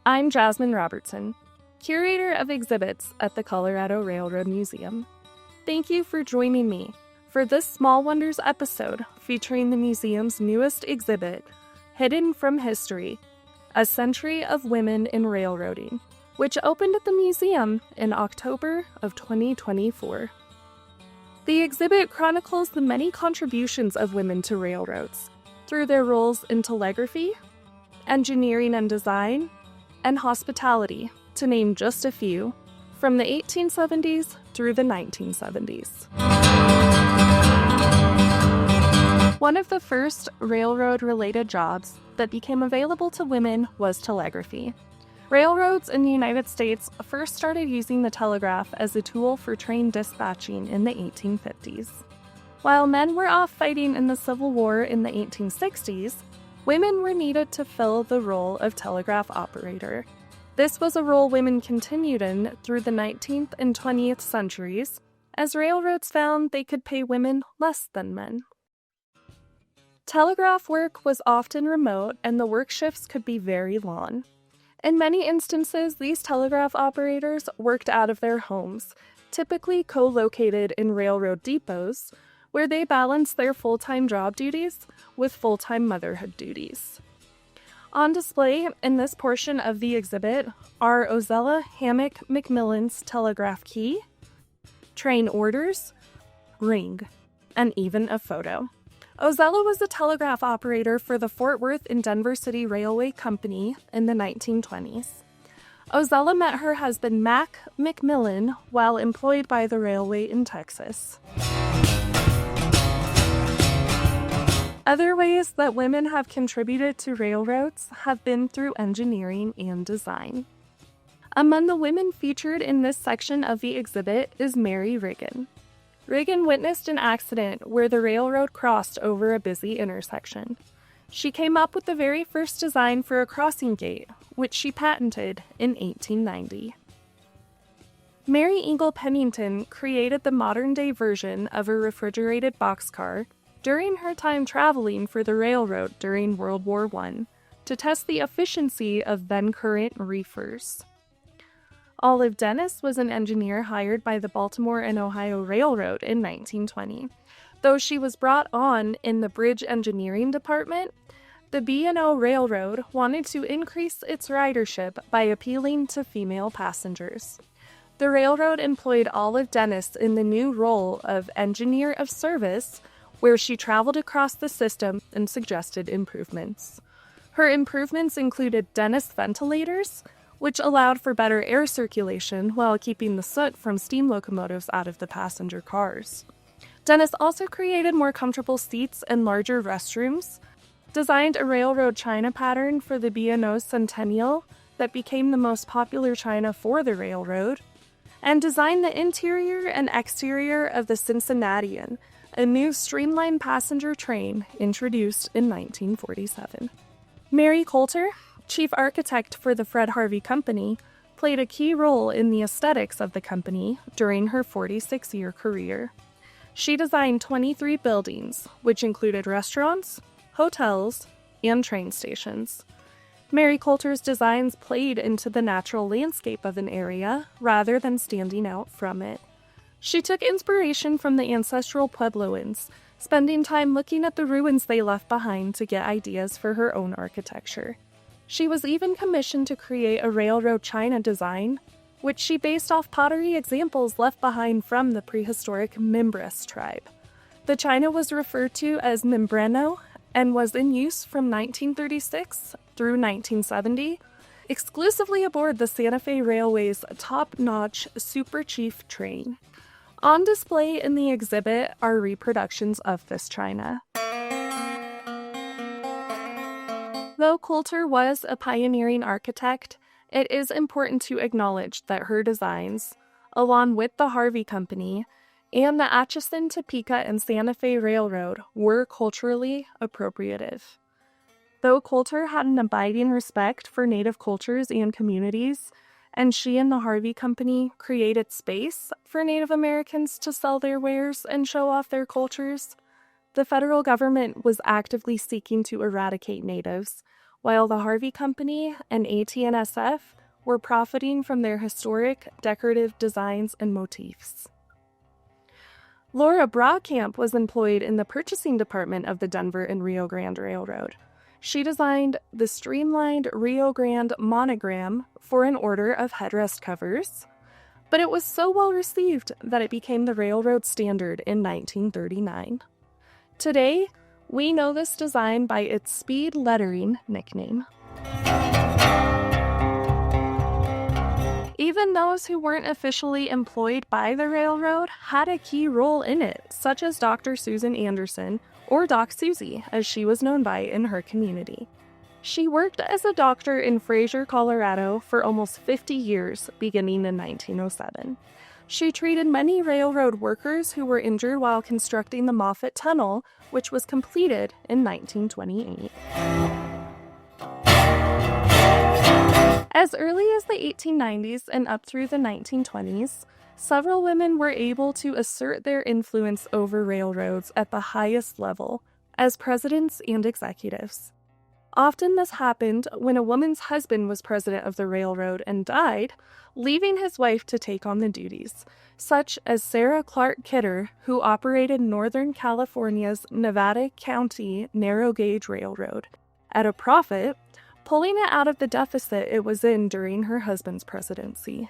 I'm Jasmine Robertson, Curator of Exhibits at the Colorado Railroad Museum. Thank you for joining me for this Small Wonders episode featuring the museum's newest exhibit, Hidden from History, A Century of Women in Railroading, which opened at the museum in October of 2024. The exhibit chronicles the many contributions of women to railroads through their roles in telegraphy, engineering and design, and hospitality, to name just a few, from the 1870s through the 1970s. One of the first railroad-related jobs that became available to women was telegraphy. Railroads in the United States first started using the telegraph as a tool for train dispatching in the 1850s. While men were off fighting in the Civil War in the 1860s, women were needed to fill the role of telegraph operator. This was a role women continued in through the 19th and 20th centuries, as railroads found they could pay women less than men. Telegraph work was often remote, and the work shifts could be very long. In many instances, these telegraph operators worked out of their homes, typically co-located in railroad depots, where they balanced their full-time job duties with full-time motherhood duties. On display in this portion of the exhibit are Ozella Hammock McMillan's telegraph key, train orders, ring, and even a photo. Ozella was a telegraph operator for the Fort Worth and Denver City Railway Company in the 1920s. Ozella met her husband Mac McMillan while employed by the railway in Texas. Other ways that women have contributed to railroads have been through engineering and design. Among the women featured in this section of the exhibit is Mary Riggin. Riggin witnessed an accident where the railroad crossed over a busy intersection. She came up with the very first design for a crossing gate, which she patented in 1890. Mary Ingle Pennington created the modern-day version of a refrigerated boxcar during her time traveling for the railroad during World War I to test the efficiency of then-current reefers. Olive Dennis was an engineer hired by the Baltimore and Ohio Railroad in 1920. Though she was brought on in the bridge engineering department, the B&O Railroad wanted to increase its ridership by appealing to female passengers. The railroad employed Olive Dennis in the new role of engineer of service, where she traveled across the system and suggested improvements. Her improvements included Dennis ventilators, which allowed for better air circulation while keeping the soot from steam locomotives out of the passenger cars. Dennis also created more comfortable seats and larger restrooms, designed a railroad china pattern for the B&O Centennial that became the most popular china for the railroad, and designed the interior and exterior of the Cincinnatian, a new streamlined passenger train introduced in 1947. Mary Coulter, chief architect for the Fred Harvey Company, played a key role in the aesthetics of the company during her 46-year career. She designed 23 buildings, which included restaurants, hotels, and train stations. Mary Coulter's designs played into the natural landscape of an area rather than standing out from it. She took inspiration from the ancestral Puebloans, spending time looking at the ruins they left behind to get ideas for her own architecture. She was even commissioned to create a railroad china design, which she based off pottery examples left behind from the prehistoric Mimbres tribe. The china was referred to as Membreno and was in use from 1936 through 1970, exclusively aboard the Santa Fe Railway's top-notch Super Chief train. On display in the exhibit are reproductions of this china. Though Coulter was a pioneering architect, it is important to acknowledge that her designs, along with the Harvey Company and the Atchison, Topeka, and Santa Fe Railroad, were culturally appropriative. Though Coulter had an abiding respect for Native cultures and communities, and she and the Harvey Company created space for Native Americans to sell their wares and show off their cultures, the federal government was actively seeking to eradicate natives, while the Harvey Company and AT&SF were profiting from their historic, decorative designs and motifs. Laura Brockamp was employed in the purchasing department of the Denver and Rio Grande Railroad. She designed the streamlined Rio Grande monogram for an order of headrest covers, but it was so well received that it became the railroad standard in 1939. Today, we know this design by its speed lettering nickname. Even those who weren't officially employed by the railroad had a key role in it, such as Dr. Susan Anderson, or Doc Susie, as she was known by in her community. She worked as a doctor in Fraser, Colorado for almost 50 years, beginning in 1907. She treated many railroad workers who were injured while constructing the Moffat Tunnel, which was completed in 1928. As early as the 1890s and up through the 1920s, several women were able to assert their influence over railroads at the highest level, as presidents and executives. Often this happened when a woman's husband was president of the railroad and died, leaving his wife to take on the duties, such as Sarah Clark Kidder, who operated Northern California's Nevada County Narrow Gauge Railroad, at a profit, pulling it out of the deficit it was in during her husband's presidency.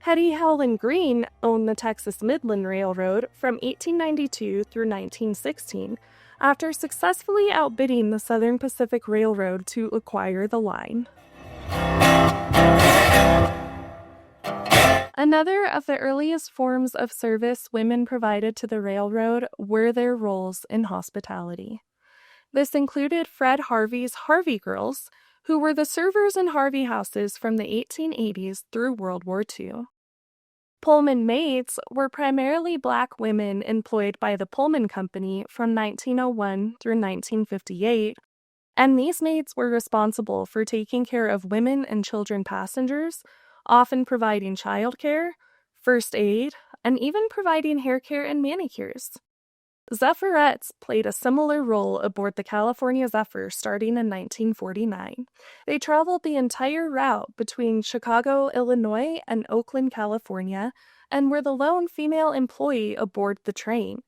Hetty Howland Green owned the Texas Midland Railroad from 1892 through 1916, after successfully outbidding the Southern Pacific Railroad to acquire the line. Another of the earliest forms of service women provided to the railroad were their roles in hospitality. This included Fred Harvey's Harvey Girls, who were the servers in Harvey houses from the 1880s through World War II. Pullman maids were primarily Black women employed by the Pullman Company from 1901 through 1958, and these maids were responsible for taking care of women and children passengers, often providing childcare, first aid, and even providing hair care and manicures. Zephyrettes played a similar role aboard the California Zephyr starting in 1949. They traveled the entire route between Chicago, Illinois, and Oakland, California, and were the lone female employee aboard the train,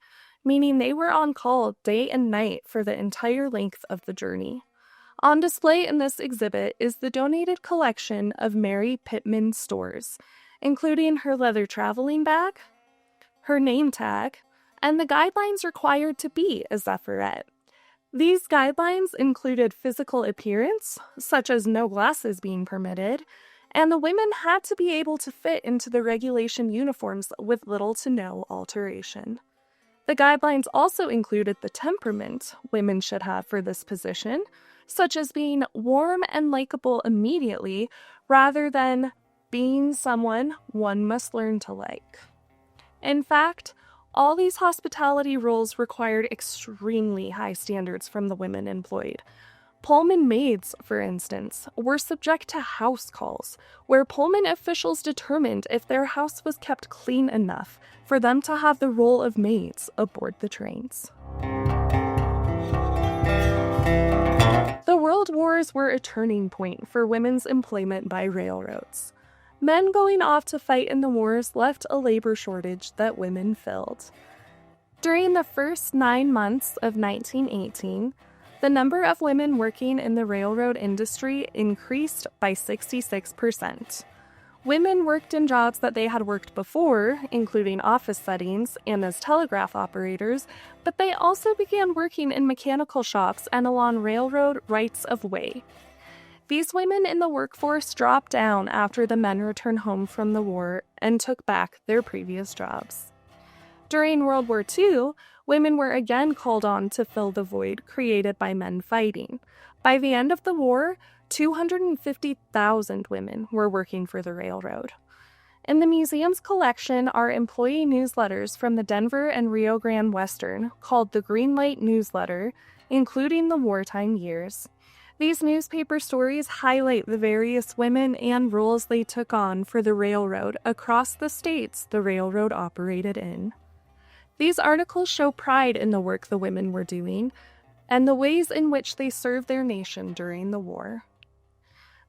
meaning they were on call day and night for the entire length of the journey. On display in this exhibit is the donated collection of Mary Pittman stores, including her leather traveling bag, her name tag, and the guidelines required to be a Zephyrette. These guidelines included physical appearance, such as no glasses being permitted, and the women had to be able to fit into the regulation uniforms with little to no alteration. The guidelines also included the temperament women should have for this position, such as being warm and likable immediately, rather than being someone one must learn to like. In fact, all these hospitality roles required extremely high standards from the women employed. Pullman maids, for instance, were subject to house calls, where Pullman officials determined if their house was kept clean enough for them to have the role of maids aboard the trains. The World Wars were a turning point for women's employment by railroads. Men going off to fight in the wars left a labor shortage that women filled. During the first 9 months of 1918, the number of women working in the railroad industry increased by 66%. Women worked in jobs that they had worked before, including office settings and as telegraph operators, but they also began working in mechanical shops and along railroad rights of way. These women in the workforce dropped down after the men returned home from the war and took back their previous jobs. During World War II, women were again called on to fill the void created by men fighting. By the end of the war, 250,000 women were working for the railroad. In the museum's collection are employee newsletters from the Denver and Rio Grande Western called the Green Light Newsletter, including the wartime years. These newspaper stories highlight the various women and roles they took on for the railroad across the states the railroad operated in. These articles show pride in the work the women were doing, and the ways in which they served their nation during the war.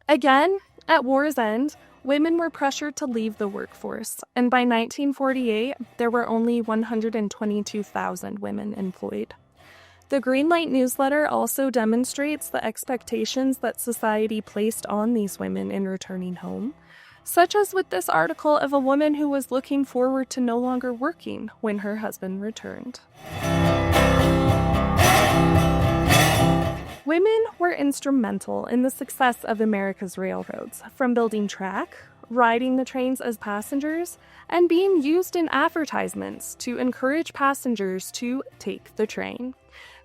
Again, at war's end, women were pressured to leave the workforce, and by 1948, there were only 122,000 women employed. The Greenlight newsletter also demonstrates the expectations that society placed on these women in returning home, such as with this article of a woman who was looking forward to no longer working when her husband returned. Women were instrumental in the success of America's railroads, from building track, riding the trains as passengers, and being used in advertisements to encourage passengers to take the train.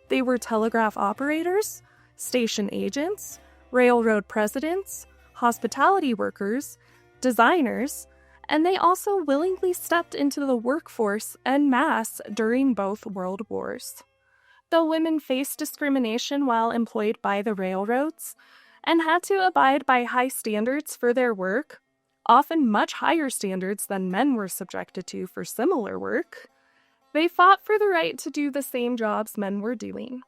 They were telegraph operators, station agents, railroad presidents, hospitality workers, designers, and they also willingly stepped into the workforce en masse during both world wars. Though women faced discrimination while employed by the railroads and had to abide by high standards for their work, often much higher standards than men were subjected to for similar work, they fought for the right to do the same jobs men were doing.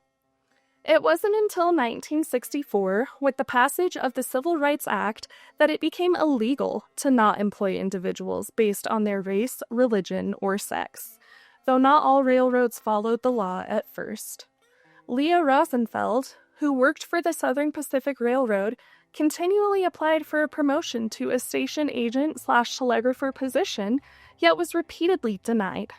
It wasn't until 1964, with the passage of the Civil Rights Act, that it became illegal to not employ individuals based on their race, religion, or sex, though not all railroads followed the law at first. Leah Rosenfeld, who worked for the Southern Pacific Railroad, continually applied for a promotion to a station agent/telegrapher position, yet was repeatedly denied.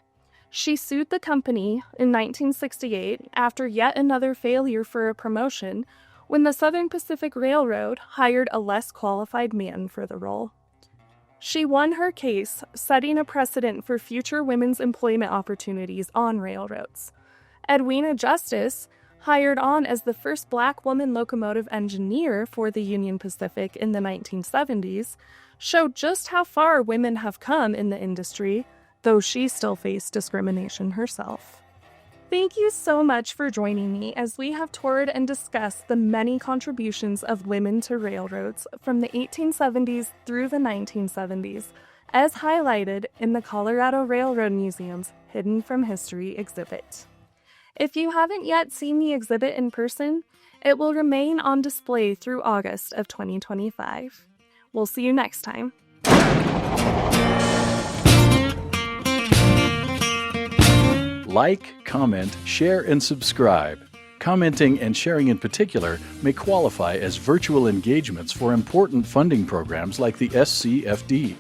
She sued the company in 1968 after yet another failure for a promotion when the Southern Pacific Railroad hired a less qualified man for the role. She won her case, setting a precedent for future women's employment opportunities on railroads. Edwina Justice, hired on as the first Black woman locomotive engineer for the Union Pacific in the 1970s, showed just how far women have come in the industry, though she still faced discrimination herself. Thank you so much for joining me as we have toured and discussed the many contributions of women to railroads from the 1870s through the 1970s, as highlighted in the Colorado Railroad Museum's Hidden from History exhibit. If you haven't yet seen the exhibit in person, it will remain on display through August of 2025. We'll see you next time. Like, comment, share, and subscribe. Commenting and sharing in particular may qualify as virtual engagements for important funding programs like the SCFD.